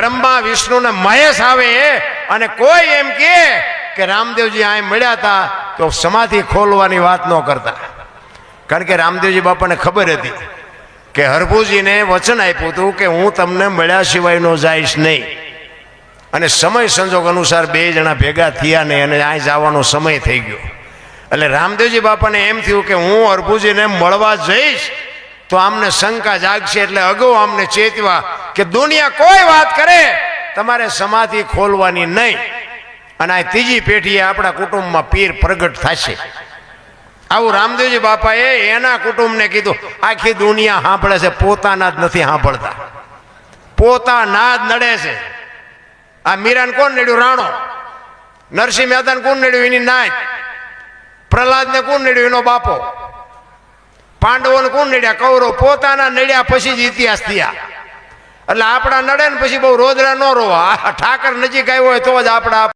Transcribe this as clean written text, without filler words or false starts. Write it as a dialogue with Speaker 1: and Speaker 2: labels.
Speaker 1: બ્રહ્મા વિષ્ણુ ને મહેશ આવે અને કોઈ એમ કે રામદેવજી અહીં મળ્યા હતા તો સમાધિ ખોલવાની વાત ન કરતા, કારણ કે રામદેવજી બાપાને ખબર હતી કે હરભુજીને વચન આપ્યું હતું કે હું તમને મળ્યા સિવાય નો જઈશ નહીં, અને સમય સંજોગ અનુસાર બે જણા ભેગા થયા નહીં અને અહીં જવાનો સમય થઈ ગયો. એટલે રામદેવજી બાપાને એમ થયું કે હું હરભુજીને મળવા જઈશ તો આમને શંકા જાગશે, એટલે અગાઉ આમને ચેતવા કે દુનિયા કોઈ વાત કરે તમારે સમાધિ ખોલવાની નહીં, અને આ ત્રીજી પેઢીએ આપણા કુટુંબમાં પીર પ્રગટ થશે. આવું રામદેવજી બાપાએ એના કુટુંબને કીધું. આખી દુનિયા સાંભળે છે, પોતાના જ નથી સાંભળતા, પોતાના જ નડે છે. આ મીરાને કોણ નડ્યું? રાણો. નરસિંહ મહેતાને કોણ નડ્યું? એની નાય. પ્રહલાદને કોણ નડ્યું? એનો બાપો. પાંડવોને કોણ નડ્યા? કૌરવ. પોતાના નડ્યા પછી જ ઇતિહાસ થયા. એટલે આપણા નડે ને પછી બહુ રોદડા ન રોવા. ઠાકર નજીક આવ્યો હોય તો જ આપણા